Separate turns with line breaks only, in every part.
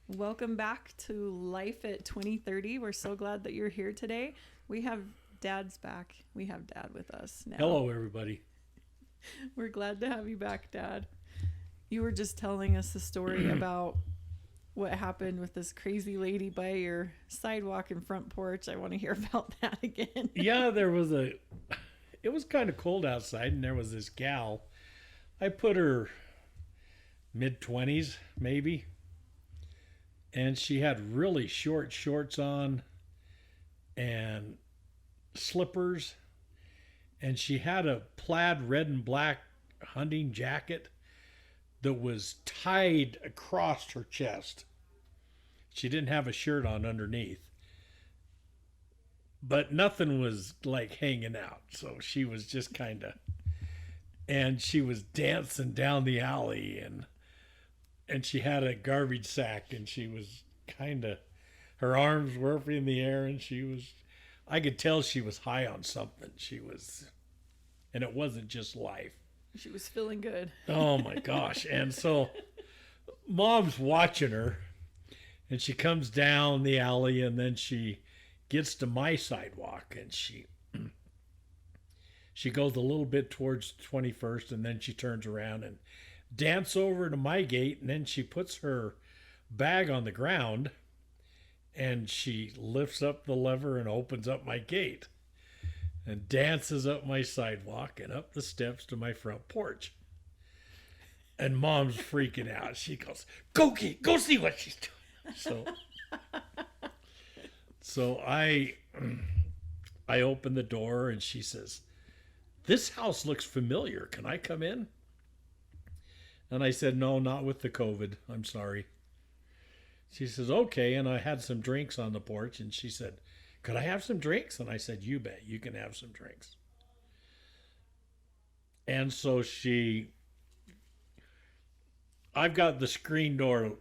Welcome back to Life at 2030. We're so glad that you're here today. We have Dad's back. We have Dad with us now.
Hello, everybody.
We're glad to have you back, Dad. You were just telling us the story about what happened with this crazy lady by your sidewalk and front porch. I want to hear about that again.
Yeah, it was kind of cold outside, and there was this gal. I put her mid-20s, maybe, and she had really short shorts on and slippers, and she had a plaid red and black hunting jacket that was tied across her chest. She didn't have a shirt on underneath, but nothing was like hanging out. So she was just kind of, and she was dancing down the alley, and she had a garbage sack, and she was kind of, her arms were up in the air, and I could tell she was high on something. And it wasn't just life.
She was feeling good.
Oh my gosh. And so Mom's watching her, and she comes down the alley, and then she gets to my sidewalk, and she goes a little bit towards 21st, and then she turns around and dances over to my gate, and then she puts her bag on the ground, and she lifts up the lever and opens up my gate and dances up my sidewalk and up the steps to my front porch. And Mom's freaking out. She goes, go see what she's doing. So I open the door, and she says, "This house looks familiar. Can I come in?" And I said, "No, not with the COVID. I'm sorry." She says, "Okay." And I had some drinks on the porch, and she said, "Could I have some drinks?" And I said, "You bet, you can have some drinks." And so I've got the screen door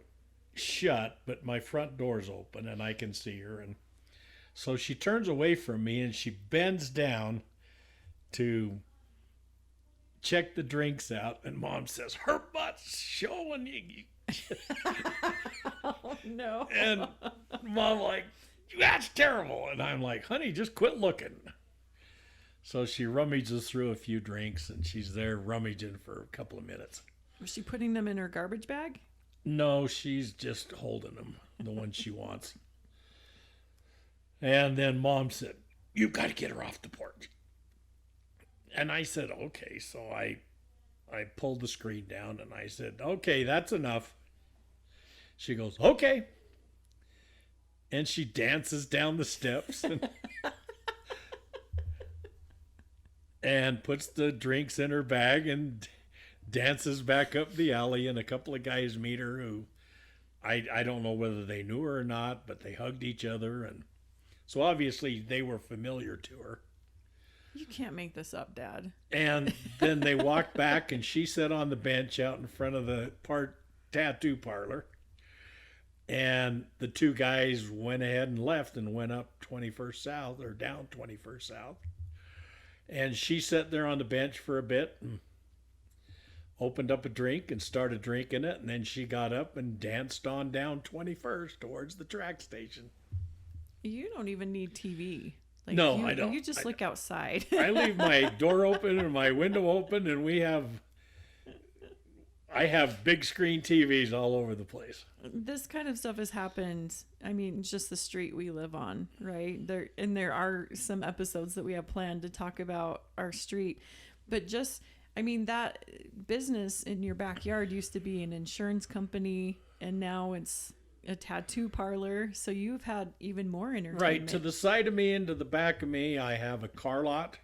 shut, but my front door's open, and I can see her. And so she turns away from me, and she bends down to check the drinks out. And Mom says, "Her butt's showing you."
Oh, no.
And Mom like, "That's terrible." And I'm like, "Honey, just quit looking." So she rummages through a few drinks, and she's there rummaging for a couple of minutes.
Was she putting them in her garbage bag?
No, she's just holding them, the ones she wants. And then Mom said, "You've got to get her off the porch." And I said, "Okay." So I pulled the screen down, and I said, "Okay, that's enough." She goes, "Okay." And she dances down the steps and puts the drinks in her bag and dances back up the alley. And a couple of guys meet her who I don't know whether they knew her or not, but they hugged each other. And so obviously they were familiar to her.
You can't make this up, Dad.
And then they walked back, and she sat on the bench out in front of the tattoo parlor. And the two guys went ahead and left and went up 21st South, or down 21st South. And she sat there on the bench for a bit and opened up a drink and started drinking it. And then she got up and danced on down 21st towards the track station.
You don't even need TV.
No, I don't.
You just look outside.
I leave my door open and my window open, and I have big screen TVs all over the place.
This kind of stuff has happened. I mean, just the street we live on, right? There are some episodes that we have planned to talk about our street, but that business in your backyard used to be an insurance company, and now it's a tattoo parlor. So you've had even more entertainment.
Right. To the side of me and to the back of me, I have a car lot,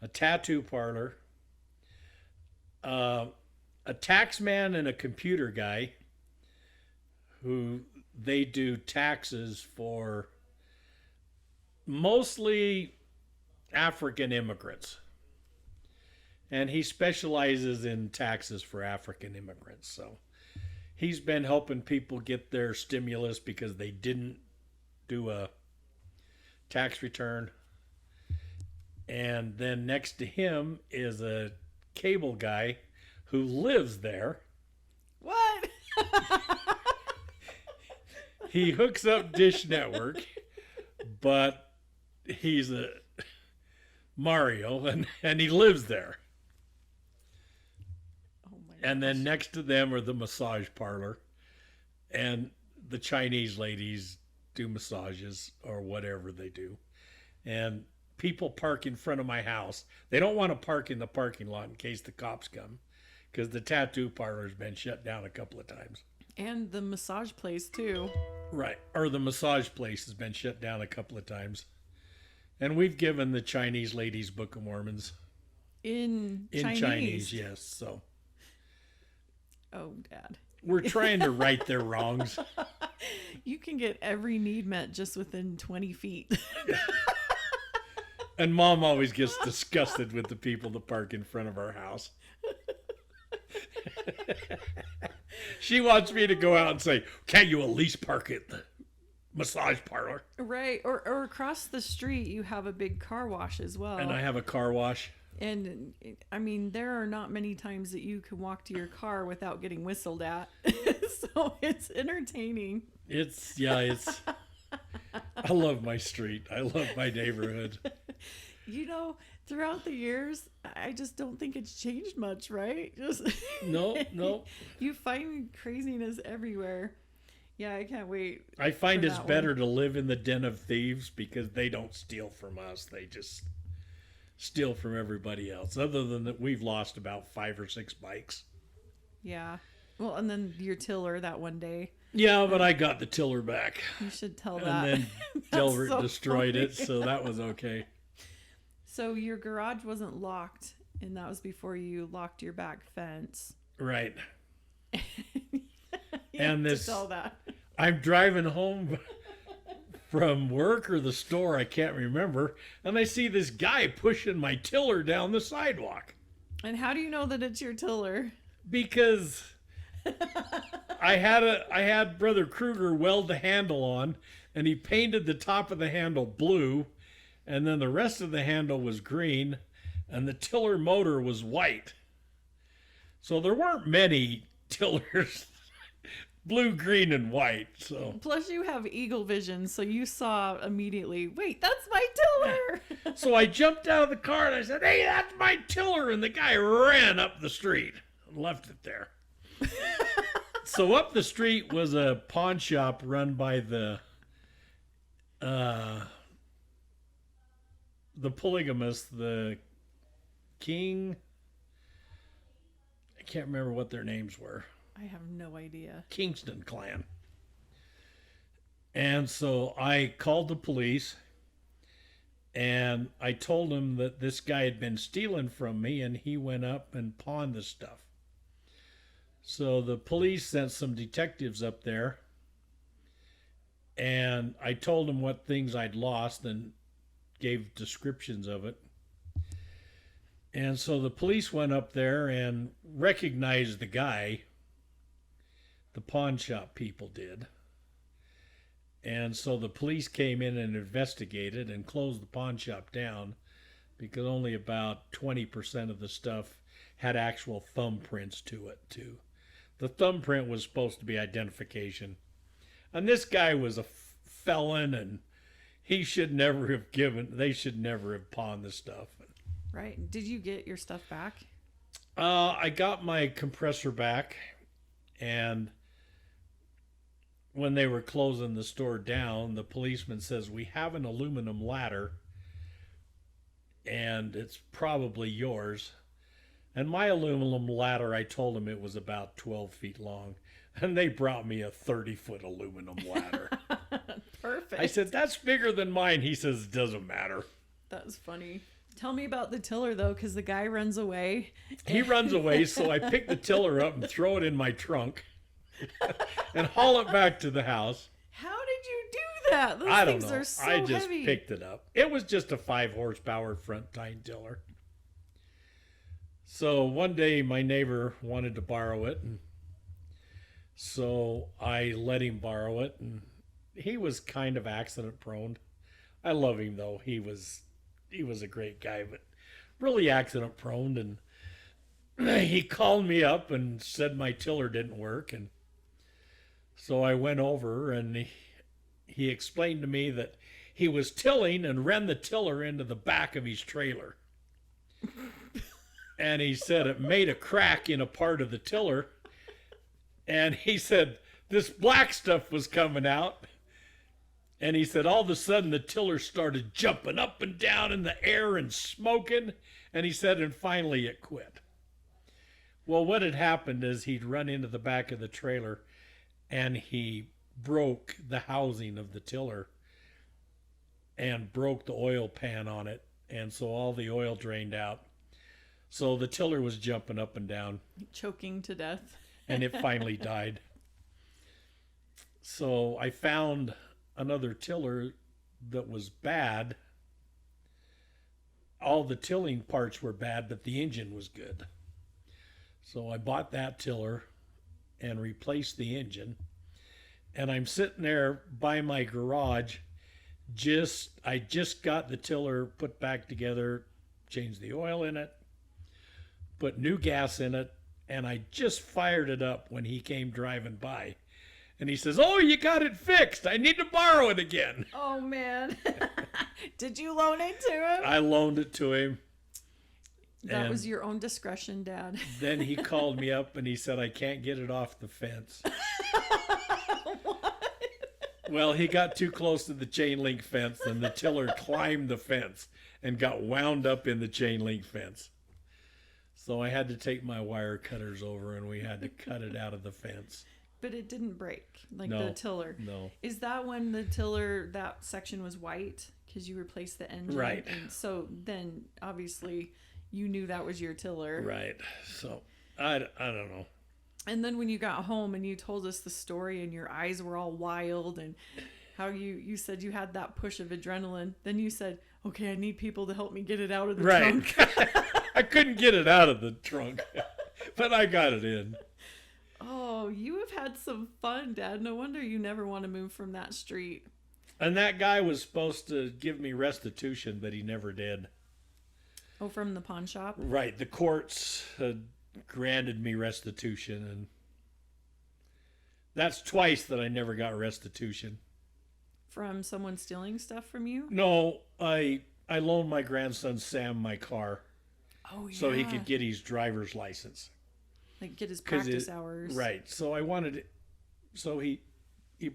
a tattoo parlor, a tax man, and a computer guy who they do taxes for mostly African immigrants. And he specializes in taxes for African immigrants. So he's been helping people get their stimulus because they didn't do a tax return. And then next to him is a cable guy who lives there.
What?
He hooks up Dish Network, but he's a Mario, and he lives there.
Oh my
And then
gosh.
next to them are the massage parlor, and the Chinese ladies do massages or whatever they do. And people park in front of my house. They don't want to park in the parking lot in case the cops come, because the tattoo parlor's been shut down a couple of times.
And the massage place too.
Right. Or the massage place has been shut down a couple of times. And we've given the Chinese ladies Book of Mormons.
In
In Chinese, yes. So
Oh, Dad.
we're trying to right their wrongs.
You can get every need met just within 20 feet.
And Mom always gets disgusted with the people that park in front of our house. She wants me to go out and say, can't you at least park at the massage parlor?
Right. Or across the street, you have a big car wash as well.
And I have a car wash.
And I mean, there are not many times that you can walk to your car without getting whistled at. So it's entertaining.
It's I love my street. I love my neighborhood.
You know, throughout the years, I just don't think it's changed much, right? Just
No.
You find craziness everywhere. Yeah, I can't wait.
I find
for
it's
that
better to live in the den of thieves because they don't steal from us. They just steal from everybody else. Other than that, we've lost about 5 or 6 bikes.
Yeah. Well, and then your tiller that one day.
Yeah, but I got the tiller back.
You should tell
And
that.
then
That's
Delbert
so
destroyed it,
funny.
so that was okay.
So your garage wasn't locked, and that was before you locked your back fence.
Right.
You
And
have
this-
to tell that.
I'm driving home from work or the store, I can't remember, and I see this guy pushing my tiller down the sidewalk.
And how do you know that it's your tiller?
Because I had Brother Kruger weld the handle on, and he painted the top of the handle blue, and then the rest of the handle was green, and the tiller motor was white. So there weren't many tillers, blue, green, and white. So
Plus, you have eagle vision, so you saw immediately, wait, that's my tiller.
so I jumped out of the car and I said, "Hey, that's my tiller," and the guy ran up the street and left it there. So up the street was a pawn shop run by the polygamist, the King. I can't remember what their names were.
I have no idea.
Kingston clan. And so I called the police and I told him that this guy had been stealing from me and he went up and pawned the stuff. So the police sent some detectives up there and I told them what things I'd lost and gave descriptions of it. And so the police went up there and recognized the guy. The pawn shop people did. And so the police came in and investigated and closed the pawn shop down because only about 20% of the stuff had actual thumbprints to it too. The thumbprint was supposed to be identification. And this guy was a felon and they should never have pawned the stuff.
Right. Did you get your stuff back?
I got my compressor back, and when they were closing the store down, the policeman says, "We have an aluminum ladder, and it's probably yours." And my aluminum ladder, I told them it was about 12 feet long, and they brought me a 30-foot aluminum ladder.
Perfect.
I said, "That's bigger than mine." He says, "It doesn't matter."
That's funny. Tell me about the tiller, though, because the guy runs away.
He runs away, so I pick the tiller up and throw it in my trunk and haul it back to the house.
How did you do that? Those
I don't
things
know.
are so
I just
heavy.
picked it up. It was just a 5 horsepower front tine tiller. So one day my neighbor wanted to borrow it, and so I let him borrow it, and he was kind of accident prone. I love him though. He was a great guy, but really accident prone, and he called me up and said my tiller didn't work, and So I went over and he explained to me that he was tilling and ran the tiller into the back of his trailer. And he said it made a crack in a part of the tiller. And he said this black stuff was coming out. And he said all of a sudden the tiller started jumping up and down in the air and smoking. And he said, and finally it quit. Well, what had happened is he'd run into the back of the trailer and he broke the housing of the tiller and broke the oil pan on it. And so all the oil drained out. So the tiller was jumping up and down.
Choking to death.
And it finally died. So I found another tiller that was bad. All the tilling parts were bad, but the engine was good. So I bought that tiller and replaced the engine. And I'm sitting there by my garage. I just got the tiller put back together, changed the oil in it, put new gas in it, and I just fired it up when he came driving by. And he says, "Oh, you got it fixed. I need to borrow it again."
Oh, man. Did you loan it to him?
I loaned it to him.
That was your own discretion, Dad.
Then he called me up and he said, "I can't get it off the fence."
What?
Well, he got too close to the chain link fence and the tiller climbed the fence and got wound up in the chain link fence. So I had to take my wire cutters over and we had to cut it out of the fence.
But it didn't break, like
No,
the tiller.
no.
Is that when the tiller, that section was white? Because you replaced the engine?
Right.
And so then, obviously, you knew that was your tiller.
Right. So I don't know.
And then when you got home and you told us the story and your eyes were all wild and how you said you had that push of adrenaline, then you said, "Okay, I need people to help me get it out of the trunk."
I couldn't get it out of the trunk, but I got it in.
Oh, you have had some fun, Dad. No wonder you never want to move from that street.
And that guy was supposed to give me restitution, but he never did.
Oh, from the pawn shop?
Right. The courts had granted me restitution, and that's twice that I never got restitution.
From someone stealing stuff from you?
No, I loaned my grandson Sam my car
Oh, yeah.
so he could get his driver's license.
Like get his practice hours.
Right. So I wanted it. So he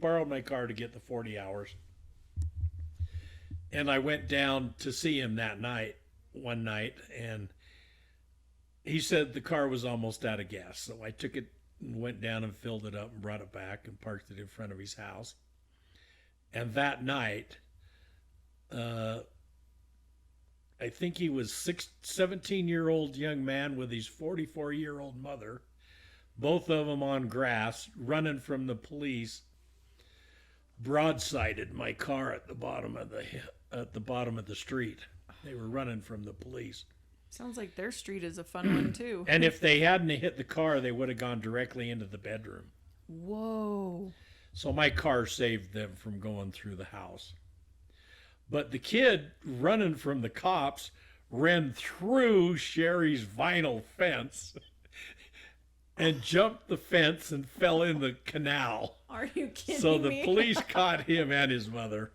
borrowed my car to get the 40 hours. And I went down to see him one night, and he said the car was almost out of gas. So I took it and went down and filled it up and brought it back and parked it in front of his house. And that night, I think he was 17-year-old young man with his 44-year-old mother, both of them on grass, running from the police, broadsided my car at the bottom of the street. They were running from the police.
Sounds like their street is a fun one too.
And if they hadn't hit the car, they would have gone directly into the bedroom.
Whoa.
So my car saved them from going through the house. But the kid running from the cops ran through Sherry's vinyl fence and jumped the fence and fell in the canal.
Are you kidding me?
So the police caught him and his mother.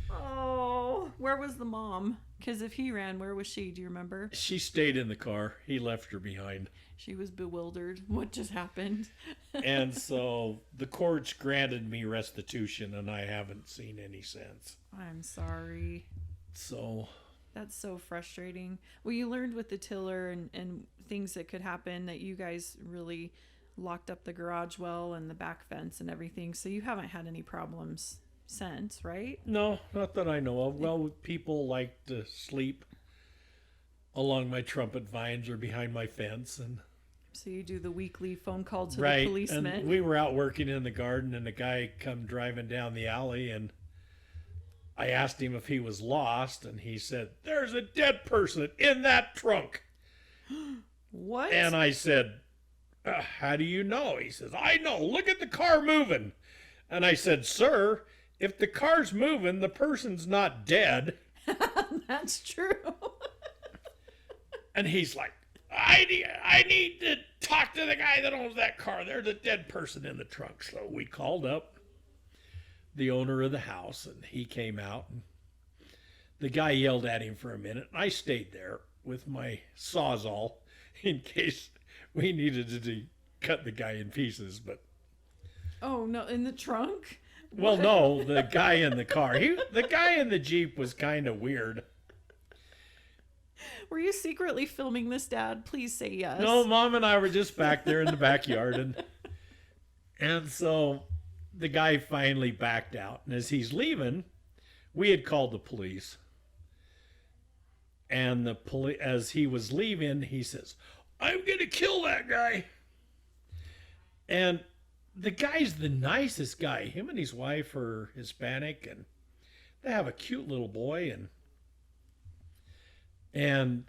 Oh, where was the mom? Because if he ran, where was she? Do you remember?
She stayed in the car. He left her behind.
She was bewildered. What just happened?
And so the courts granted me restitution, and I haven't seen any since.
I'm sorry.
So
That's so frustrating. Well, you learned with the tiller and things that could happen that you guys really locked up the garage well and the back fence and everything. So you haven't had any problems since, right?
no, not that I know of. Well, people like to sleep along my trumpet vines or behind my fence, and
So you do the weekly phone call to
right.
the policeman.
And we were out working in the garden, and a guy come driving down the alley, and I asked him if he was lost, and he said, "There's a dead person in that trunk."
What?
And I said, "How do you know?" He says, "I know. Look at the car moving." And I said, "Sir, if the car's moving, the person's not dead."
That's true.
And he's like, I need to talk to the guy that owns that car. There's a dead person in the trunk. So we called up the owner of the house, and he came out. And the guy yelled at him for a minute. And I stayed there with my Sawzall in case we needed to cut the guy in pieces. But
Oh no, in the trunk?
well, no, the guy in the car. The guy in the Jeep was kind of weird.
Were you secretly filming this, Dad? Please say yes.
No, Mom and I were just back there in the backyard, and so the guy finally backed out. And as he's leaving, we had called the police. And as he was leaving, he says, "I'm gonna kill that guy." And the guy's the nicest guy. Him and his wife are Hispanic, and they have a cute little boy, and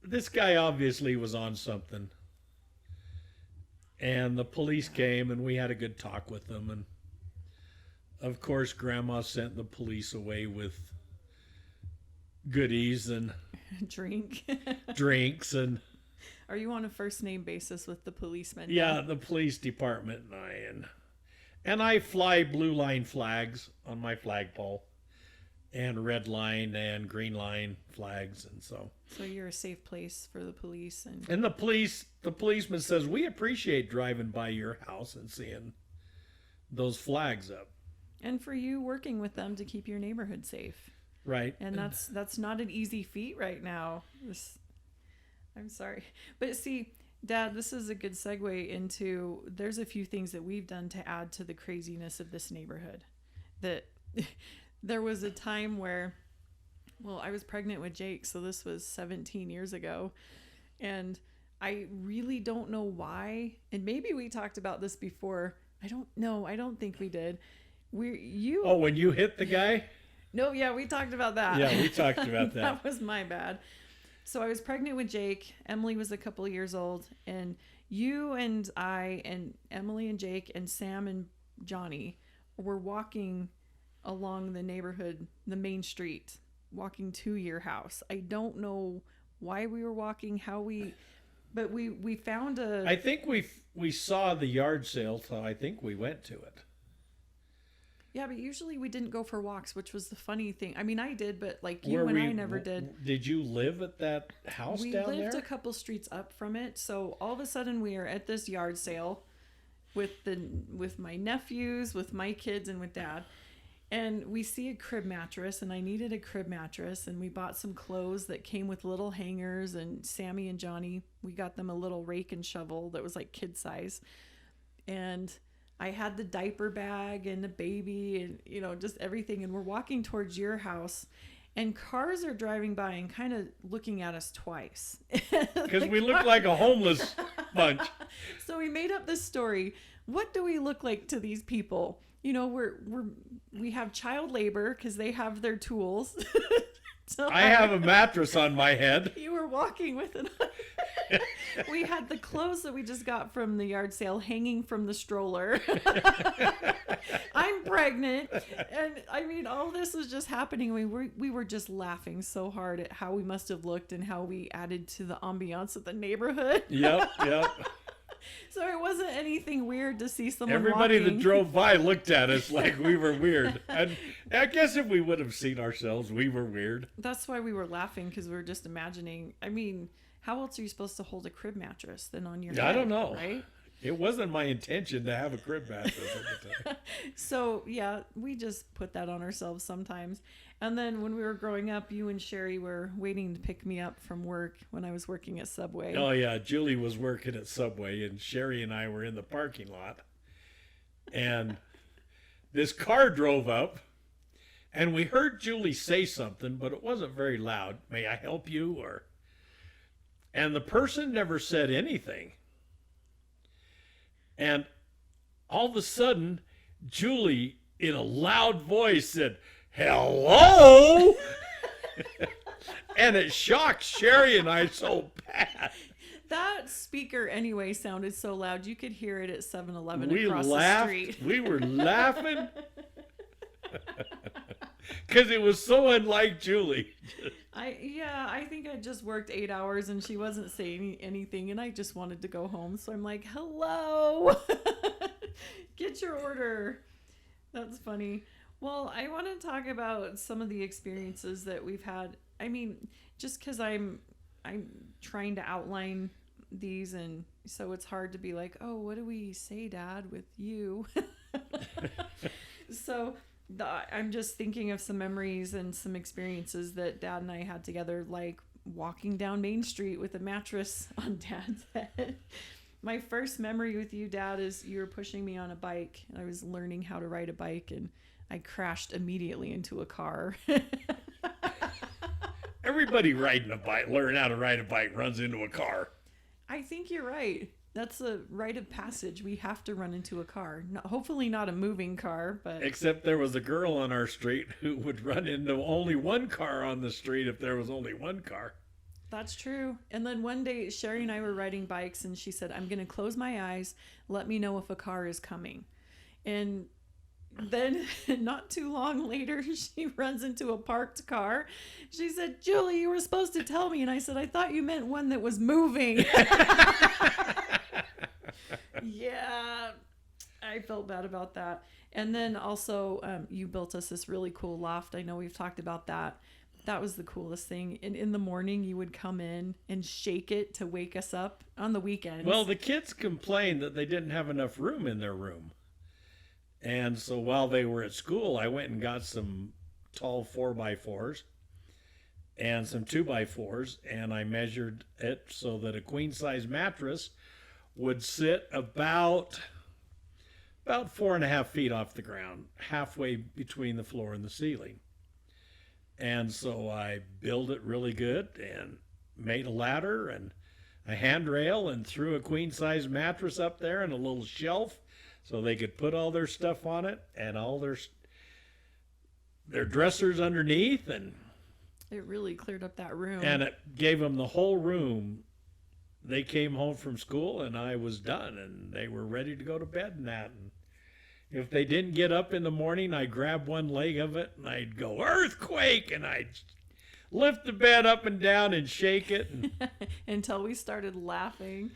this guy obviously was on something. And the police came, and we had a good talk with them. And of course, Grandma sent the police away with goodies and
Drink.
drinks. And
Are you on a first name basis with the policeman?
yeah, the police department and I fly blue line flags on my flagpole, and red line and green line flags. And so
you're a safe place for the police.
And the policeman says, "We appreciate driving by your house and seeing those flags up."
And for you working with them to keep your neighborhood safe.
Right.
And that's not an easy feat right now. I'm sorry. But see, Dad, this is a good segue into, there's a few things that we've done to add to the craziness of this neighborhood. That there was a time where, well, I was pregnant with Jake, so this was 17 years ago. And I really don't know why. And maybe we talked about this before. I don't know. I don't think we did.
Oh, when you hit the guy?
No, yeah, we talked about that.
Yeah, we talked about that.
That was my bad. So I was pregnant with Jake. Emily was a couple of years old. And you and I and Emily and Jake and Sam and Johnny were walking along the neighborhood, the main street, walking to your house. I don't know why we were walking, but we found
I think we saw the yard sale, so I think we went to it.
Yeah, but usually we didn't go for walks, which was the funny thing. I mean, I did, but like you and I never did.
Did you live at that house down there?
We lived a couple streets up from it. So all of a sudden we are at this yard sale with my nephews, with my kids, and with Dad. And we see a crib mattress, and I needed a crib mattress, and we bought some clothes that came with little hangers, and Sammy and Johnny, we got them a little rake and shovel that was like kid size. And I had the diaper bag and the baby and, just everything. And we're walking towards your house, and cars are driving by and kind of looking at us twice.
Because we look like a homeless bunch.
So we made up this story. What do we look like to these people? We have child labor because they have their tools. So
I have a mattress on my head.
You were walking with it. We had the clothes that we just got from the yard sale hanging from the stroller. I'm pregnant. And I mean, all this was just happening. We were just laughing so hard at how we must have looked and how we added to the ambiance of the neighborhood.
Yep.
So it wasn't anything weird to see someone
Everybody
walking.
that drove by looked at us like we were weird. And I guess if we would have seen ourselves, we were weird.
That's why we were laughing, because we were just imagining. I mean, how else are you supposed to hold a crib mattress than on your head?
I don't know.
Right?
It wasn't my intention to have a crib mattress at the time.
So, yeah, we just put that on ourselves sometimes. And then when we were growing up, you and Sherry were waiting to pick me up from work when I was working at Subway.
Oh, yeah. Julie was working at Subway, and Sherry and I were in the parking lot. And this car drove up, and we heard Julie say something, but it wasn't very loud. "May I help you?" And the person never said anything. And all of a sudden, Julie, in a loud voice, said, "Hello?" And it shocked Sherry and I so bad.
That speaker, anyway, sounded so loud. You could hear it at 7-Eleven
We
across
laughed.
the street.
We were laughing. Because it was so unlike Julie.
I think I just worked 8 hours and she wasn't saying anything and I just wanted to go home. So I'm like, hello, get your order. That's funny. Well, I want to talk about some of the experiences that we've had. I mean, just because I'm trying to outline these, and so it's hard to be like, oh, what do we say, Dad, with you? So I'm just thinking of some memories and some experiences that Dad and I had together, like walking down Main Street with a mattress on Dad's head. My first memory with you, Dad, is you were pushing me on a bike. I was learning how to ride a bike, and I crashed immediately into a car.
Everybody riding a bike, learn how to ride a bike, runs into a car.
I think you're right. That's a rite of passage. We have to run into a car. Hopefully not a moving car, but...
Except there was a girl on our street who would run into only one car on the street if there was only one car.
That's true. And then one day, Sherry and I were riding bikes, and she said, I'm going to close my eyes. Let me know if a car is coming. And then not too long later, she runs into a parked car. She said, Julie, you were supposed to tell me. And I said, I thought you meant one that was moving. Yeah, I felt bad about that. And then also, you built us this really cool loft. I know we've talked about that. That was the coolest thing. And in the morning, you would come in and shake it to wake us up on the weekends.
Well, the kids complained that they didn't have enough room in their room. And so while they were at school, I went and got some tall 4x4s and some 2x4s, and I measured it so that a queen size mattress would sit about 4.5 feet off the ground, halfway between the floor and the ceiling. And so I built it really good and made a ladder and a handrail and threw a queen size mattress up there and a little shelf so they could put all their stuff on it and all their dressers underneath, and
it really cleared up that room.
And it gave them the whole room. They came home from school and I was done and they were ready to go to bed and that. And if they didn't get up in the morning, I'd grab one leg of it and I'd go, earthquake, and I'd lift the bed up and down and shake it. And
until we started laughing.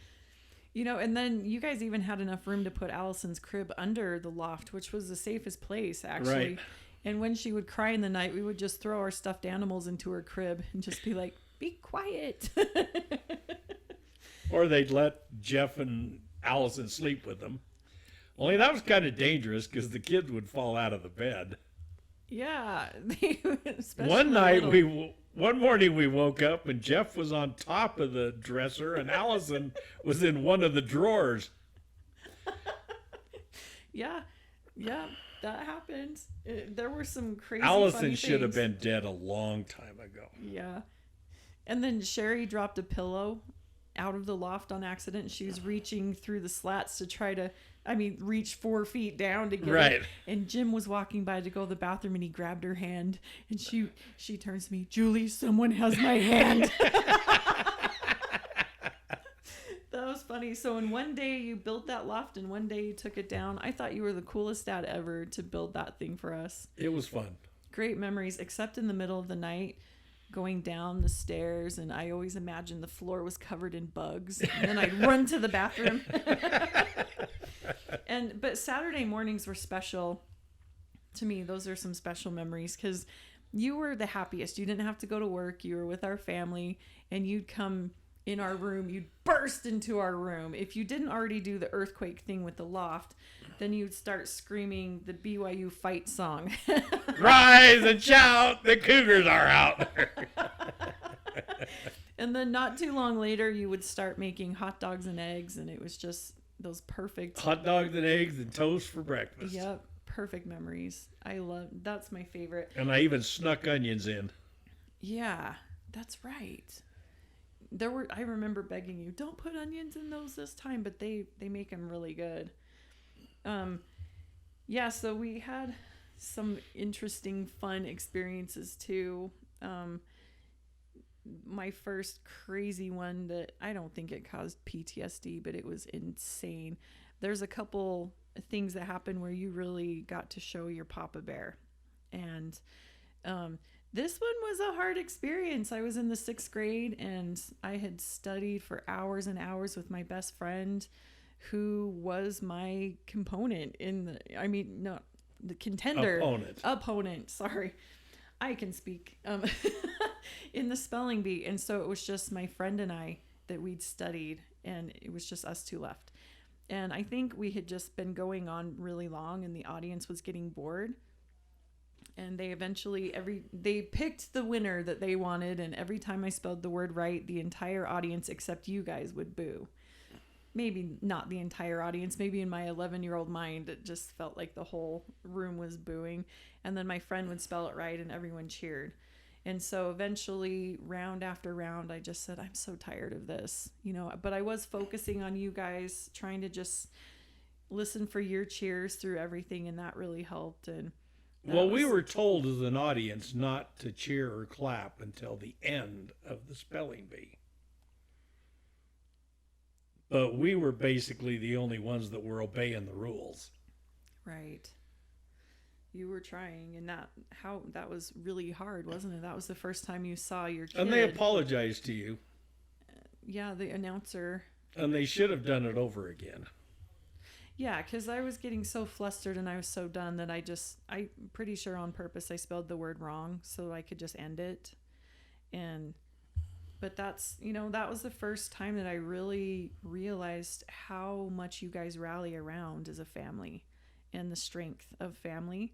You know, and then you guys even had enough room to put Allison's crib under the loft, which was the safest place, actually.
Right.
And when she would cry in the night, we would just throw our stuffed animals into her crib and just be like, be quiet.
Or they'd let Jeff and Allison sleep with them. Only that was kind of dangerous because the kids would fall out of the bed.
Yeah.
One morning we woke up and Jeff was on top of the dresser and Allison was in one of the drawers.
Yeah, that happened. There were some crazy
Allison should have been dead a long time ago.
Yeah. And then Sherry dropped a pillow out of the loft on accident. She was reaching through the slats to try to, reach 4 feet down to get it. And Jim was walking by to go to the bathroom and he grabbed her hand and she turns to me, Julie, someone has my hand. That was funny. So in one day you built that loft and one day you took it down. I thought you were the coolest dad ever to build that thing for us.
It was fun.
Great memories, except in the middle of the night going down the stairs, and I always imagined the floor was covered in bugs, and then I'd run to the bathroom. But Saturday mornings were special to me. Those are some special memories because you were the happiest. You didn't have to go to work. You were with our family, and you'd come in our room. You'd burst into our room. If you didn't already do the earthquake thing with the loft, then you'd start screaming the BYU fight song.
Rise and shout, the Cougars are out.
And then not too long later, you would start making hot dogs and eggs, and it was just those perfect...
Hot dogs and eggs and toast for breakfast.
Yep, perfect memories. That's my favorite.
And I even snuck onions in. Yeah,
that's right. I remember begging you, don't put onions in those this time, but they make them really good. So we had some interesting, fun experiences too. My first crazy one that I don't think it caused PTSD, but it was insane. There's a couple things that happened where you really got to show your Papa Bear. And This one was a hard experience. I was in the 6th grade and I had studied for hours and hours with my best friend who was my component in the, I mean, no, the contender. Opponent. Sorry. I can speak in the spelling bee. And so it was just my friend and I that we'd studied, and it was just us two left. And I think we had just been going on really long and the audience was getting bored. And they eventually they picked the winner that they wanted, and every time I spelled the word right, the entire audience except you guys would boo. Maybe not the entire audience, maybe in my 11-year-old mind it just felt like the whole room was booing. And then my friend would spell it right and everyone cheered. And so eventually, round after round, I just said, I'm so tired of this, but I was focusing on you guys, trying to just listen for your cheers through everything, and that really helped. And
we were told as an audience not to cheer or clap until the end of the spelling bee. But we were basically the only ones that were obeying the rules.
Right. You were trying, and that was really hard, wasn't it? That was the first time you saw your kid.
And they apologized to you.
Yeah, the announcer.
And they should have done it over again.
Yeah, because I was getting so flustered and I was so done that I'm pretty sure on purpose I spelled the word wrong so I could just end it. But that was the first time that I really realized how much you guys rally around as a family and the strength of family.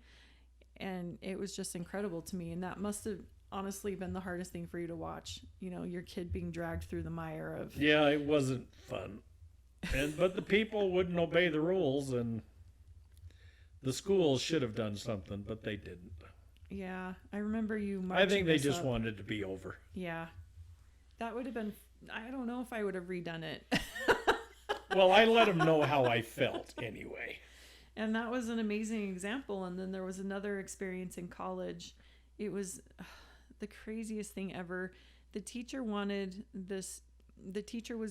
And it was just incredible to me. And that must have honestly been the hardest thing for you to watch, your kid being dragged through the mire of.
Yeah, it wasn't fun. But the people wouldn't obey the rules, and the schools should have done something, but they didn't.
Yeah, I remember you
I think they just wanted it to be over.
Yeah. That would have been, I don't know if I would have redone it.
Well, I let them know how I felt anyway.
And that was an amazing example. And then there was another experience in college. It was the craziest thing ever. The teacher was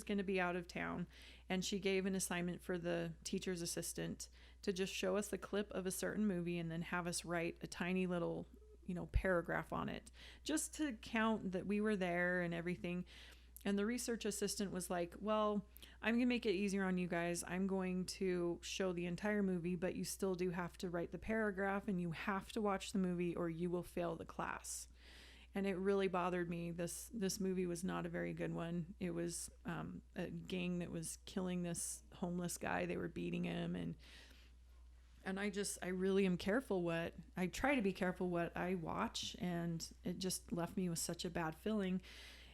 going to be out of town, and she gave an assignment for the teacher's assistant to just show us the clip of a certain movie and then have us write a tiny little paragraph on it, just to count that we were there and everything. And the research assistant was like, well, I'm going to make it easier on you guys. I'm going to show the entire movie, but you still do have to write the paragraph and you have to watch the movie or you will fail the class. And it really bothered me. This movie was not a very good one. It was a gang that was killing this homeless guy. They were beating him, and I really am careful I try to be careful what I watch, and it just left me with such a bad feeling.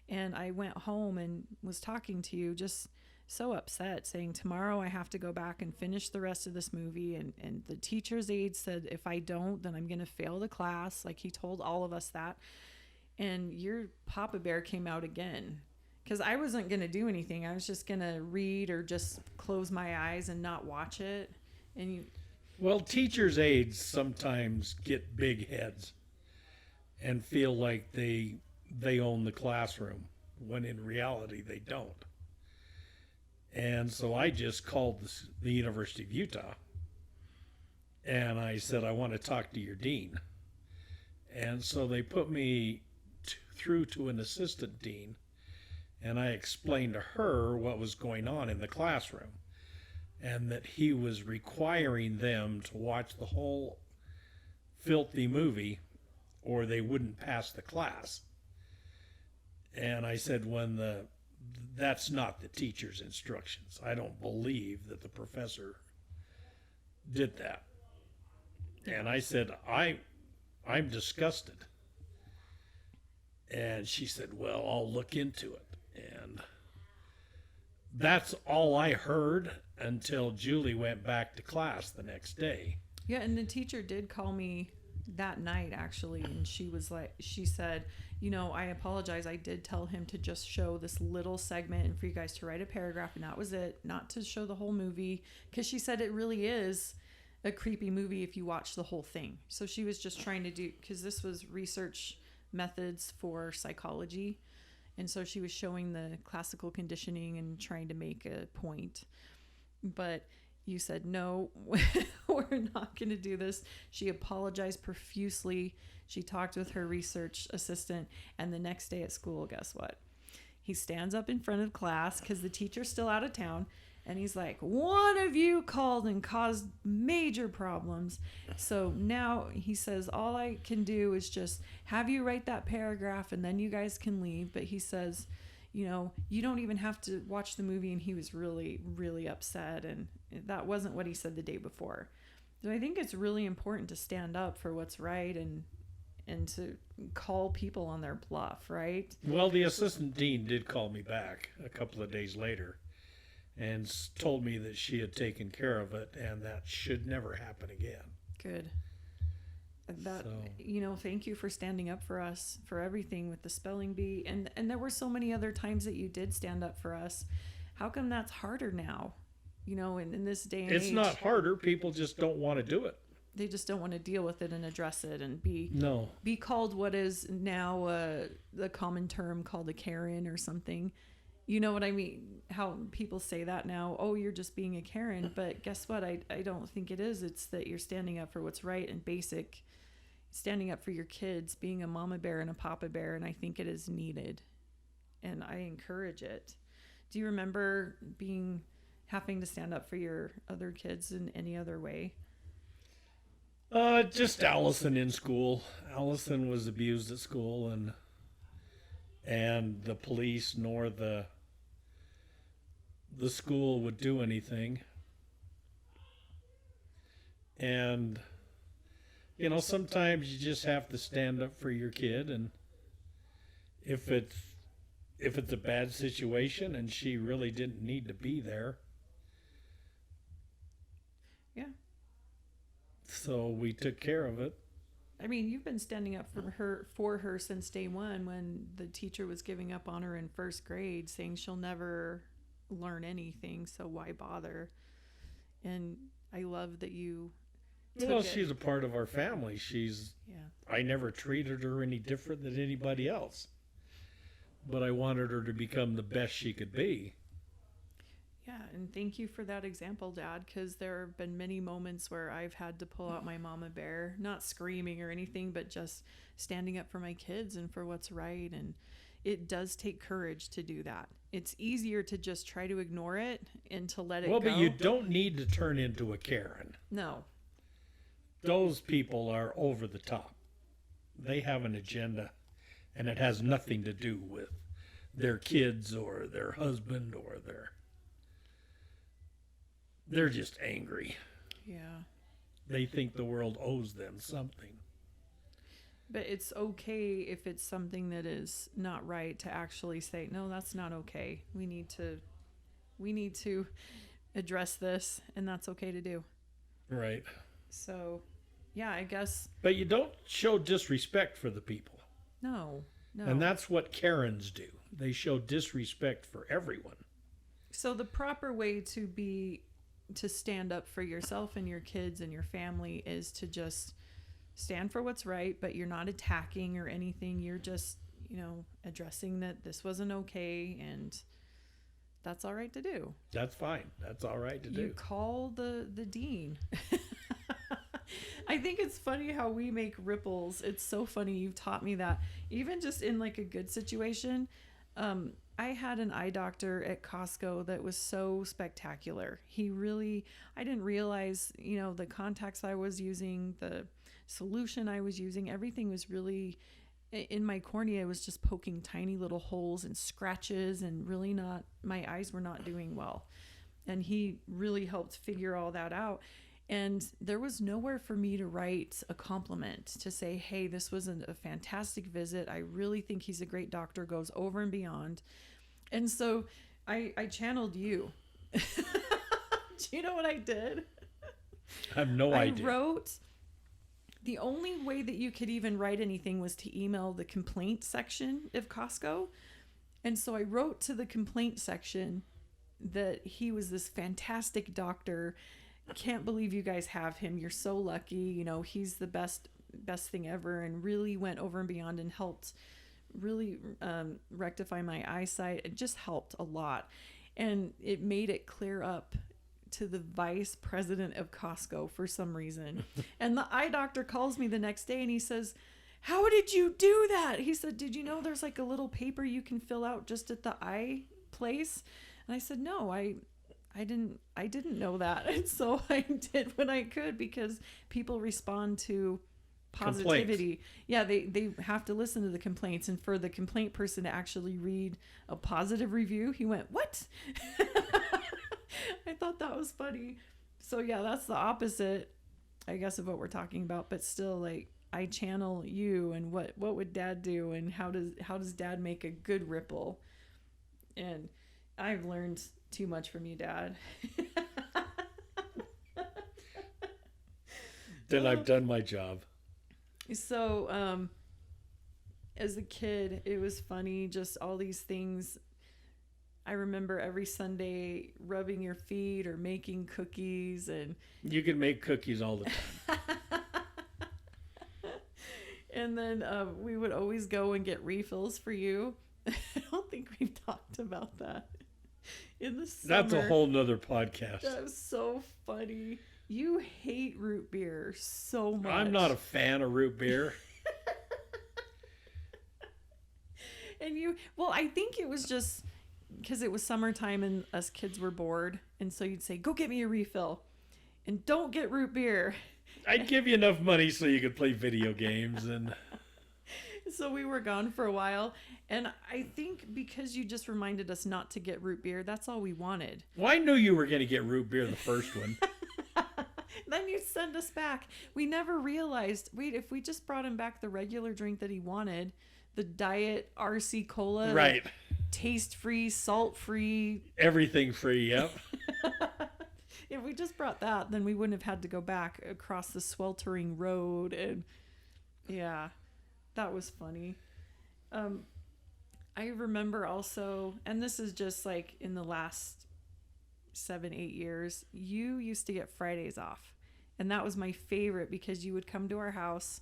And I went home and was talking to you, just so upset, saying tomorrow I have to go back and finish the rest of this movie. And the teacher's aide said, if I don't, then I'm going to fail the class. Like, he told all of us that. And your Papa Bear came out again, because I wasn't going to do anything. I was just going to read or just close my eyes and not watch it.
Well, teachers' aides sometimes get big heads and feel like they own the classroom, when in reality they don't. And so I just called the University of Utah, and I said, I want to talk to your dean. And so they put me through to an assistant dean, and I explained to her what was going on in the classroom, and that he was requiring them to watch the whole filthy movie or they wouldn't pass the class. And I said, that's not the teacher's instructions. I don't believe that the professor did that. And I said, I'm disgusted. And she said, well, I'll look into it. And that's all I heard until Julie went back to class the next day.
Yeah, and the teacher did call me that night, actually, and she said, I apologize. I did tell him to just show this little segment and for you guys to write a paragraph, and that was it, not to show the whole movie, because she said it really is a creepy movie if you watch the whole thing. So she was just trying to do, because this was research methods for psychology, and so she was showing the classical conditioning and trying to make a point. But You said, no, we're not going to do this. She apologized profusely. She talked with her research assistant. And the next day at school, guess what? He stands up in front of class because the teacher's still out of town. And he's like, one of you called and caused major problems. So now he says, all I can do is just have you write that paragraph and then you guys can leave. But he says, you know, you don't even have to watch the movie. And he was really, really upset. And that wasn't what he said the day before. So I think it's really important to stand up for what's right and to call people on their bluff, right?
Well, the assistant dean did call me back a couple of days later and told me that she had taken care of it and that should never happen again.
Good. That, you know, thank you for standing up for us for everything with the spelling bee. And there were so many other times that you did stand up for us. How come that's harder now? You know, in this day and age.
It's not harder. People just don't want to do it.
They just don't want to deal with it and address it and be called what is now the common term called a Karen or something. You know what I mean? How people say that now, oh, you're just being a Karen. But guess what? I don't think it is. It's that you're standing up for what's right and basic, standing up for your kids, being a mama bear and a papa bear. And I think it is needed. And I encourage it. Do you remember having to stand up for your other kids in any other way?
Just Allison in school. Allison was abused at school, and the police nor the school would do anything. And you know, sometimes you just have to stand up for your kid, and if it's a bad situation and she really didn't need to be there.
Yeah.
So we took care of it.
I mean, you've been standing up for her since day one when the teacher was giving up on her in first grade, saying she'll never learn anything, so why bother? And I love that you
she's a part of our family. I never treated her any different than anybody else. But I wanted her to become the best she could be.
Yeah, and thank you for that example, Dad, because there have been many moments where I've had to pull out my mama bear, not screaming or anything, but just standing up for my kids and for what's right. And it does take courage to do that. It's easier to just try to ignore it and to let it go.
Well, but you don't need to turn into a Karen.
No.
Those people are over the top. They have an agenda, and it has nothing to do with their kids or their husband or they're just angry.
Yeah.
They think the world owes them something.
But it's okay if it's something that is not right to actually say, no, that's not okay. We need to address this, and that's okay to do.
Right.
So, yeah, I guess.
But you don't show disrespect for the people.
No.
And that's what Karens do. They show disrespect for everyone.
So the proper way to stand up for yourself and your kids and your family is to just stand for what's right, but you're not attacking or anything. You're just, addressing that this wasn't okay, and that's all right to do.
That's fine. That's all right to do.
You call the dean. I think it's funny how we make ripples. It's so funny. You've taught me that. Even just in like a good situation, I had an eye doctor at Costco that was so spectacular. I didn't realize, the contacts I was using, the solution I was using, everything was really, in my cornea, it was just poking tiny little holes and scratches and really my eyes were not doing well. And he really helped figure all that out. And there was nowhere for me to write a compliment to say, hey, this was a fantastic visit. I really think he's a great doctor, goes over and beyond. And so I channeled you. Do you know what I did?
I have no idea.
I wrote, the only way that you could even write anything was to email the complaint section of Costco. And so I wrote to the complaint section that he was this fantastic doctor. Can't believe you guys have him. You're so lucky. He's the best thing ever, and really went over and beyond and helped really rectify my eyesight. It just helped a lot. And it made it clear up to the vice president of Costco for some reason. And the eye doctor calls me the next day and he says, "How did you do that?" He said, "Did you know there's like a little paper you can fill out just at the eye place?" And I said, "No, I didn't know that." And so I did what I could, because people respond to positivity.
Complaints.
Yeah, they have to listen to the complaints, and for the complaint person to actually read a positive review, he went, "What?" I thought that was funny. So yeah, that's the opposite, I guess, of what we're talking about, but still, like, I channel you, and what would Dad do, and how does Dad make a good ripple? And I've learned too much from you, Dad.
Then I've done my job.
So, as a kid, it was funny, just all these things. I remember every Sunday rubbing your feet or making cookies, and
You can make cookies all the time.
and then we would always go and get refills for you. I don't think we've talked about that in the summer.
That's a whole nother podcast.
That was so funny. You hate root beer so much.
I'm not a fan of root beer.
And I think it was just because it was summertime and us kids were bored. And so you'd say, "Go get me a refill and don't get root beer."
I'd give you enough money so you could play video games. And
So we were gone for a while. And I think because you just reminded us not to get root beer, that's all we wanted.
well, I knew you were going to get root beer the first one.
Then you'd send us back. We never realized, wait, if we just brought him back the regular drink that he wanted, the diet RC Cola,
Right.
taste-free, salt-free,
Everything free, yep.
if we just brought that, then we wouldn't have had to go back across the sweltering road. And yeah, that was funny. I remember also, and this is just like in the last 7-8 years, you used to get Fridays off. And that was my favorite, because you would come to our house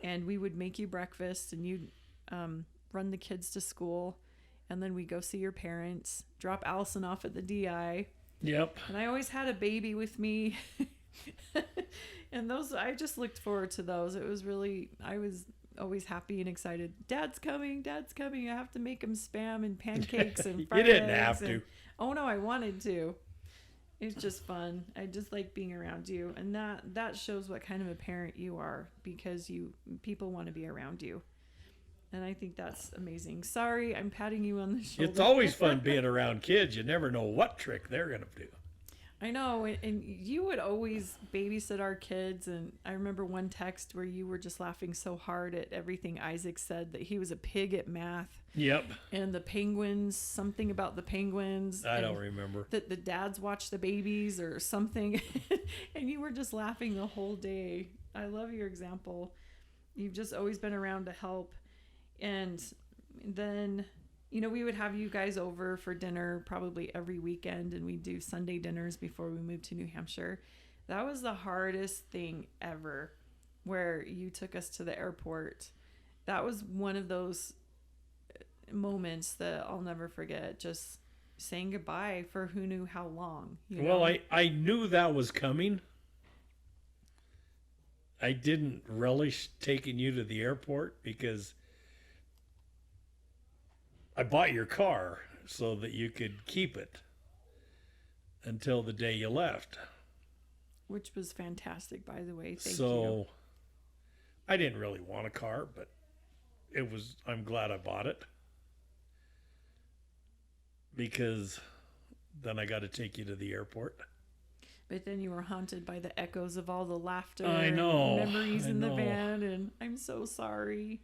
and we would make you breakfast, and you'd run the kids to school, and then we go see your parents, drop Allison off at the DI.
Yep.
And I always had a baby with me. And those, I just looked forward to those. It was really, I was always happy and excited. Dad's coming. I have to make him Spam and pancakes and fried
You didn't
eggs
have
and-
to.
Oh no, I wanted to. It's just fun. I just like being around you, and that shows what kind of a parent you are, because people want to be around you. And I think that's amazing. Sorry, I'm patting you on the shoulder.
It's always fun being around kids. You never know what trick they're going to do.
I know, and you would always babysit our kids, and I remember one text where you were just laughing so hard at everything Isaac said, that he was a pig at math.
Yep.
And the penguins, something about the penguins.
I
and
don't remember.
that the dads watch the babies or something. And you were just laughing the whole day. I love your example. You've just always been around to help. And then, we would have you guys over for dinner probably every weekend, and we'd do Sunday dinners before we moved to New Hampshire. That was the hardest thing ever, where you took us to the airport. That was one of those moments that I'll never forget, just saying goodbye for who knew how long.
Well, I knew that was coming. I didn't relish taking you to the airport, because I bought your car so that you could keep it until the day you left.
Which was fantastic, by the way. Thank you.
So I didn't really want a car, but I'm glad I bought it, because then I got to take you to the airport.
But then you were haunted by the echoes of all the laughter
I
and
know,
memories
I
in the
know.
van, and I'm so sorry.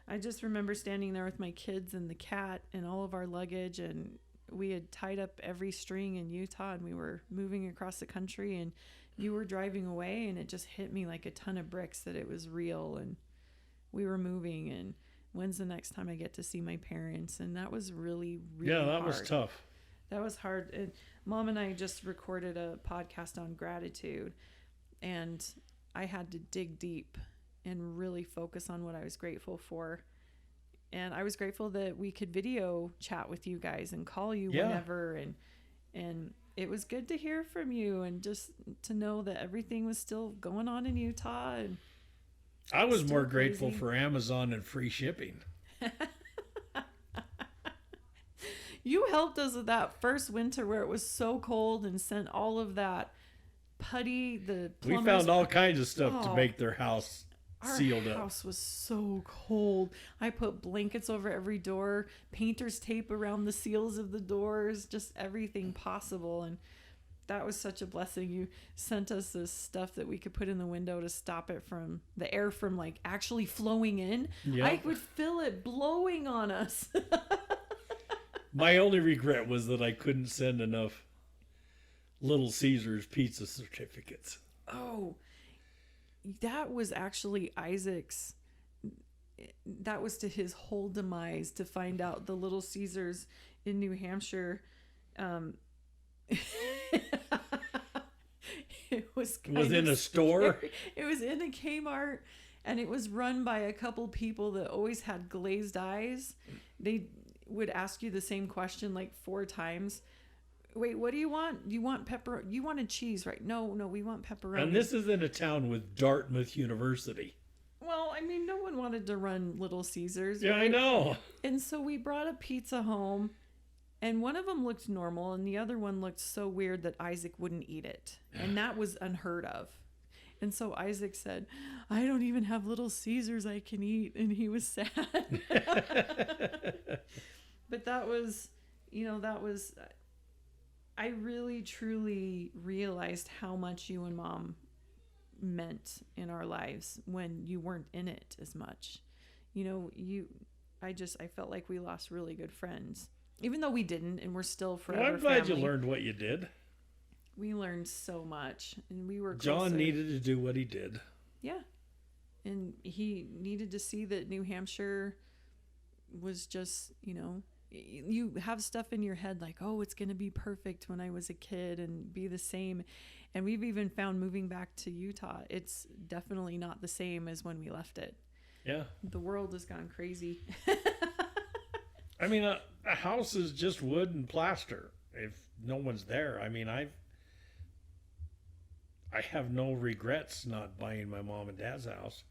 I just remember standing there with my kids and the cat and all of our luggage, and we had tied up every string in Utah, and we were moving across the country, and you were driving away, and it just hit me like a ton of bricks that it was real, and we were moving, and when's the next time I get to see my parents? And that was really, really
Yeah, that
hard.
was tough.
That was hard. And Mom and I just recorded a podcast on gratitude, and I had to dig deep and really focus on what I was grateful for. And I was grateful that we could video chat with you guys and call you
Yeah.
whenever. And it was good to hear from you and just to know that everything was still going on in Utah. And
I was
still
more grateful
crazy.
for Amazon and free shipping.
You helped us with that first winter where it was so cold and sent all of that putty, the
We
plumbers.
found all kinds of stuff to
Oh.
make their house
Our
sealed up.
house was so cold. I put blankets over every door, painter's tape around the seals of the doors, just everything possible. And that was such a blessing. You sent us this stuff that we could put in the window to stop it from the air from like actually flowing in.
Yep.
I would feel it blowing on us.
My only regret was that I couldn't send enough Little Caesars pizza certificates.
Oh, that was actually Isaac's. That was to his whole demise to find out the Little Caesars in New Hampshire. It was kind
Was in
of
a store?
scary. It was in a Kmart, and it was run by a couple people that always had glazed eyes. They would ask you the same question like 4 times. Wait, what do you want? You want pepper? You wanted cheese, right? No, we want pepperoni.
And this is in a town with Dartmouth University.
Well, I mean, no one wanted to run Little Caesars.
Yeah, I
right?
know.
And so we brought a pizza home, and one of them looked normal, and the other one looked so weird that Isaac wouldn't eat it. And that was unheard of. And so Isaac said, I don't even have Little Caesars I can eat. And he was sad. But that was, I really, truly realized how much you and Mom meant in our lives when you weren't in it as much. I felt like we lost really good friends, even though we didn't, and we're still forever
Well, I'm glad
family.
you learned what you did.
We learned so much, and we were
John
closer.
needed to do what he did.
Yeah, and he needed to see that New Hampshire was just, you have stuff in your head like, oh, it's going to be perfect when I was a kid and be the same. And we've even found moving back to Utah, it's definitely not the same as when we left it.
Yeah.
The world has gone crazy.
I mean, a house is just wood and plaster if no one's there. I mean, I have no regrets not buying my mom and dad's house.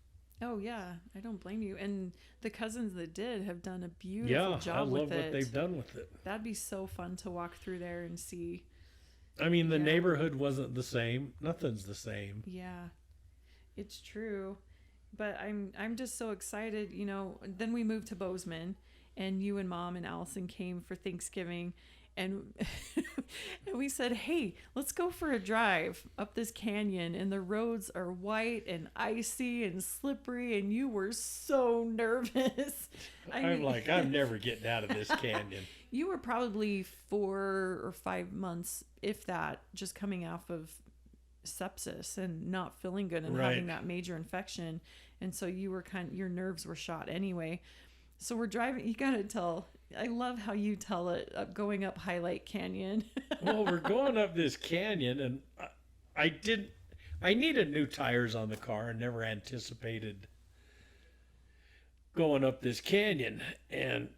Oh, yeah. I don't blame you. And the cousins that did have done a beautiful
Yeah,
job
I love
with it.
what they've done with it.
That'd be so fun to walk through there and see.
I mean, the
Yeah.
neighborhood wasn't the same. Nothing's the same.
Yeah, it's true. But I'm just so excited. Then we moved to Bozeman, and you and Mom and Allison came for Thanksgiving, and and we said, hey, let's go for a drive up this canyon, and the roads are white and icy and slippery, and you were so nervous.
I'm like, I'm never getting out of this canyon.
You were probably 4 or 5 months, if that, just coming off of sepsis and not feeling good and
Right.
having that major infection. And so you were your nerves were shot anyway. So we're driving. You got to tell. I love how you tell it going up Highlight Canyon.
Well, we're going up this canyon, and I needed new tires on the car and never anticipated going up this canyon. And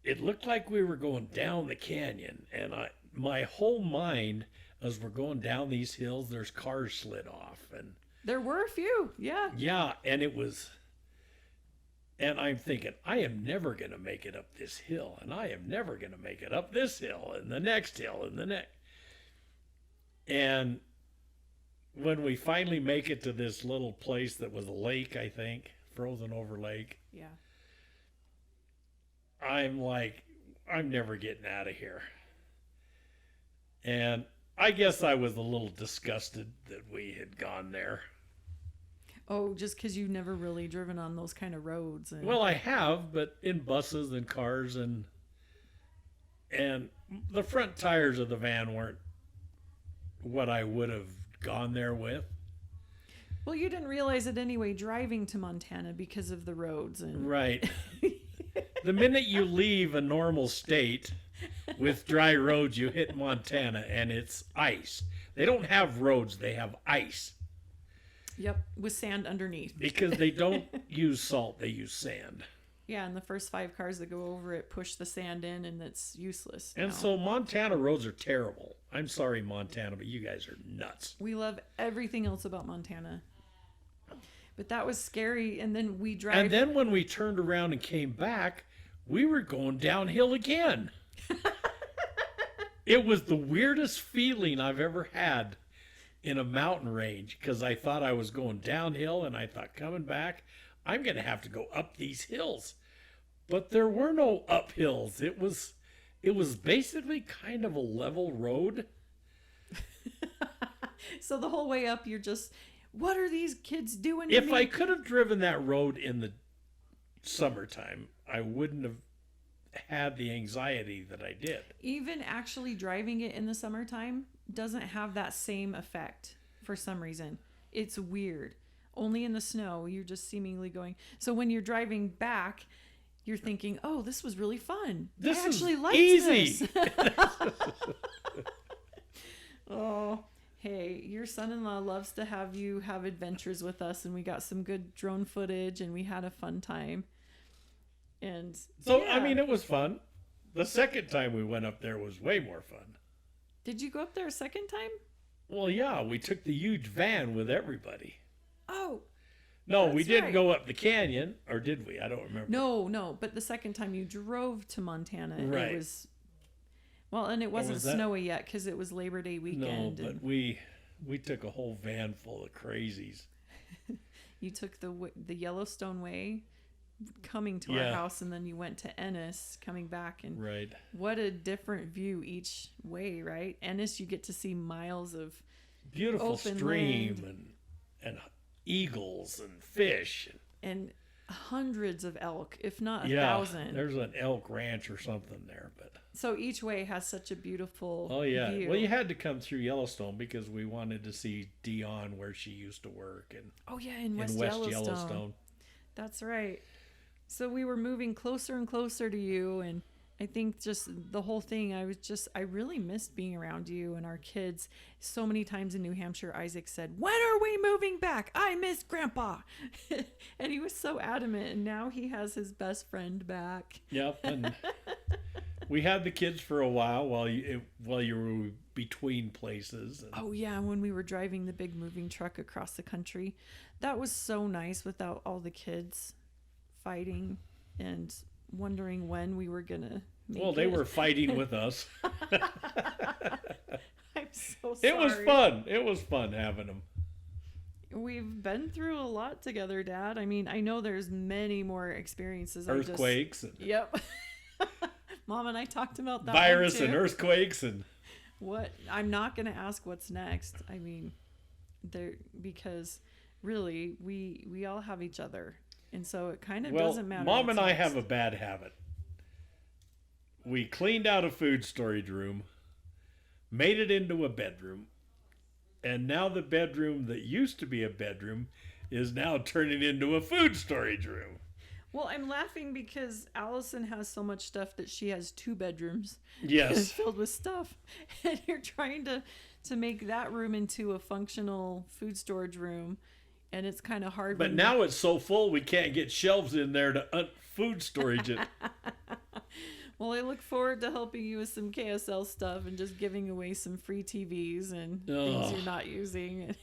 it looked like we were going down the canyon, and my whole mind, as we're going down these hills, there's cars slid off, and
There were a few. Yeah.
yeah, and I'm thinking, I am never going to make it up this hill, and I am never going to make it up this hill, and the next hill, and the next. And when we finally make it to this little place that was a lake, I think, frozen over lake,
Yeah.
I'm like, I'm never getting out of here. And I guess I was a little disgusted that we had gone there.
Oh, just because you've never really driven on those kind of roads. And
Well, I have, but in buses and cars, and the front tires of the van weren't what I would have gone there with.
Well, you didn't realize it anyway, driving to Montana because of the roads. And
Right. The minute you leave a normal state with dry roads, you hit Montana, and it's ice. They don't have roads, they have ice.
Yep, with sand underneath.
Because they don't use salt, they use sand.
Yeah, and the first 5 cars that go over it push the sand in, and it's useless.
And
now.
so Montana roads are terrible. I'm sorry, Montana, but you guys are nuts.
We love everything else about Montana. But that was scary. And then we drive.
And then when we turned around and came back, we were going downhill again. It was the weirdest feeling I've ever had in a mountain range, because I thought I was going downhill, and I thought coming back, I'm going to have to go up these hills. But there were no up hills. It was basically kind of a level road.
So the whole way up, you're just, what are these kids doing?
If I could have driven that road in the summertime, I wouldn't have had the anxiety that I did.
Even actually driving it in the summertime doesn't have that same effect for some reason. It's weird. Only in the snow, you're just seemingly going. So when you're driving back, you're thinking, oh, this was really fun.
This
I actually
is
liked
easy.
this. Oh, hey, your son-in-law loves to have you have adventures with us, and we got some good drone footage, and we had a fun time. And
So,
yeah.
I mean, it was fun. The second time we went up there was way more fun.
Did you go up there a second time?
Well, yeah, we took the huge van with everybody.
Oh,
No, we
That's
didn't
right.
go up the canyon, or did we? I don't remember.
no, but the second time you drove to Montana,
Right.
it was, well, and it wasn't
was that?
snowy yet because it was Labor Day
No,
weekend.
but
And
we took a whole van full of crazies.
you took the Yellowstone way coming to our
Yeah.
house, and then you went to Ennis coming back, and
Right.
what a different view each way, right? Ennis, you get to see miles of
Beautiful
Open
stream
land.
and eagles and fish.
and hundreds of elk, if not a
Yeah,
thousand.
there's an elk ranch or something there, but
So each way has such a beautiful
oh yeah.
view.
Well, you had to come through Yellowstone because we wanted to see Dion where she used to work and
Oh yeah, in West,
in West
Yellowstone.
Yellowstone.
That's right. So we were moving closer and closer to you, and I think just the whole thing, I really missed being around you and our kids. So many times in New Hampshire, Isaac said, "When are we moving back? I miss Grandpa." And he was so adamant, and now he has his best friend back.
Yep, and we had the kids for a while you were between places. And
Oh yeah, when we were driving the big moving truck across the country, that was so nice without all the kids fighting and wondering when we were gonna make
well, they
it.
were fighting with us.
I'm so sorry.
It was fun. It was fun having them.
We've been through a lot together, Dad. I mean, I know there's many more experiences.
Earthquakes and
Yep. Mom and I talked about that
virus
one too.
and earthquakes and
What? I'm not gonna ask what's next. I mean, because really we all have each other, and so it kind of doesn't matter.
Mom
what's
and I
next.
have a bad habit. We cleaned out a food storage room, made it into a bedroom, and now the bedroom that used to be a bedroom is now turning into a food storage room.
Well, I'm laughing because Allison has so much stuff that she has 2 bedrooms
Yes.
filled with stuff, and you're trying to make that room into a functional food storage room, and it's kind of hard.
But
when
now it's so full we can't get shelves in there to food storage it.
Well, I look forward to helping you with some KSL stuff and just giving away some free TVs and things
Ugh.
you're not using.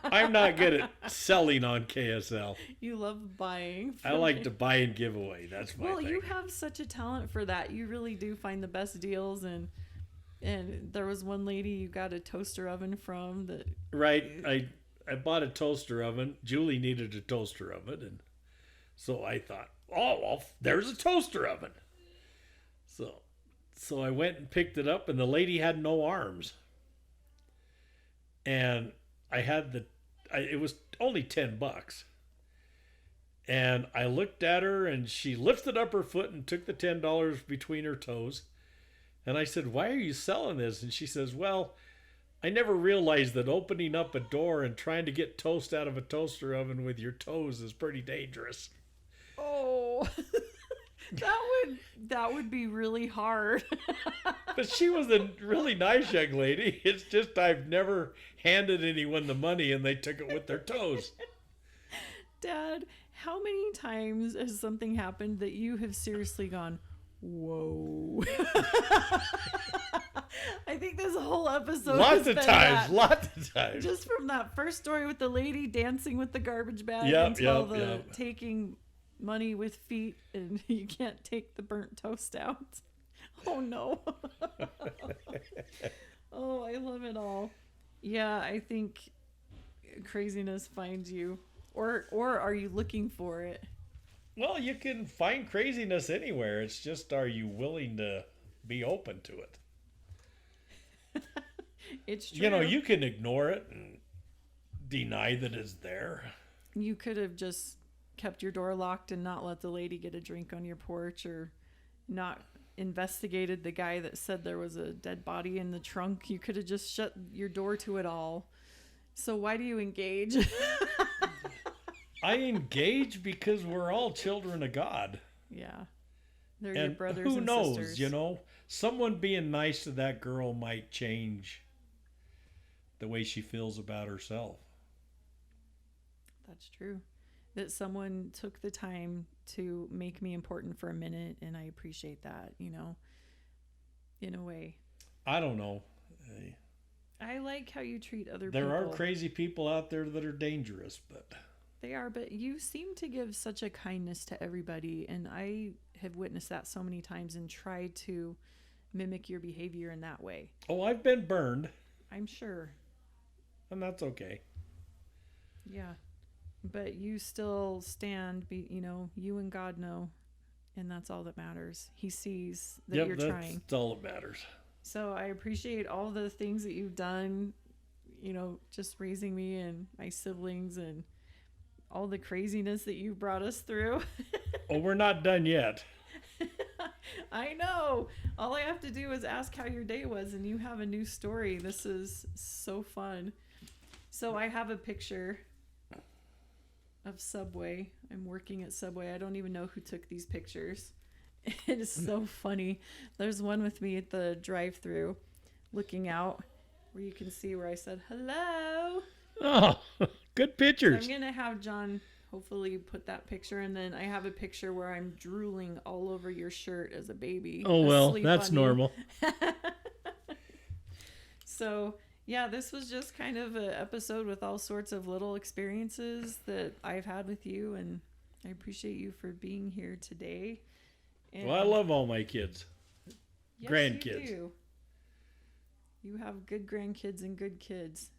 I'm not good at selling on KSL.
You love buying.
I like to buy and give away. That's my
Well,
thing.
you have such a talent for that. You really do find the best deals, and there was one lady you got a toaster oven from that.
Right. I bought a toaster oven. Julie needed a toaster oven, and so I thought, oh, well, there's a toaster oven. So I went and picked it up, and the lady had no arms. And I had it was only $10. And I looked at her, and she lifted up her foot and took the $10 between her toes. And I said, "Why are you selling this?" And she says, "Well, I never realized that opening up a door and trying to get toast out of a toaster oven with your toes is pretty dangerous."
Oh, that would be really hard.
But she was a really nice young lady. It's just I've never handed anyone the money and they took it with their toes.
Dad, how many times has something happened that you have seriously gone, whoa? I think this whole episode
Lots
has
of
been
times.
that.
Lots of times.
Just from that first story with the lady dancing with the garbage bag
Yep,
until
yep,
the
yep.
taking money with feet and you can't take the burnt toast out. Oh no. Oh, I love it all. Yeah, I think craziness finds you. Or are you looking for it?
Well, you can find craziness anywhere. It's just, are you willing to be open to it?
It's true.
You know, you can ignore it and deny that it's there.
You could have just kept your door locked and not let the lady get a drink on your porch, or not investigated the guy that said there was a dead body in the trunk. You could have just shut your door to it all. So why do you engage?
I engage because we're all children of God.
Yeah. They're your
And
brothers
who
and
knows,
sisters.
you know? Someone being nice to that girl might change the way she feels about herself.
That's true. That someone took the time to make me important for a minute, and I appreciate that, you know, in a way.
I don't know.
I like how you treat other people.
There are crazy people out there that are dangerous, but
They are, but you seem to give such a kindness to everybody, and I have witnessed that so many times and tried to mimic your behavior in that way.
oh, I've been burned,
I'm sure.
and that's okay.
Yeah. But you still stand, you know, you and God know, and that's all that matters. He sees that
Yep,
you're
that's
trying.
all that matters.
So I appreciate all the things that you've done, you know, just raising me and my siblings and all the craziness that you brought us through.
Oh, we're not done yet.
I know. All I have to do is ask how your day was, and you have a new story. This is so fun. So I have a picture of Subway. I'm working at Subway. I don't even know who took these pictures. It is so funny. There's one with me at the drive-thru looking out where you can see where I said hello.
Oh, good
So
pictures.
I'm going to have John hopefully put that picture, and then I have a picture where I'm drooling all over your shirt as a baby.
Oh, well,
asleep
that's
on you.
normal.
So, yeah, this was just kind of an episode with all sorts of little experiences that I've had with you, and I appreciate you for being here today. And
Well, I love all my kids.
yes,
grandkids.
You do. You have good grandkids and good kids.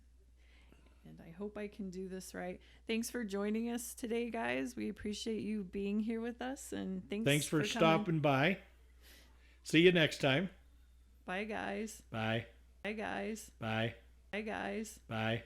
And I hope I can do this right. Thanks for joining us today, guys. We appreciate you being here with us, and
Thanks for
coming.
stopping by. See you next time.
Bye, guys.
Bye.
Bye, guys.
Bye.
Bye, guys.
Bye.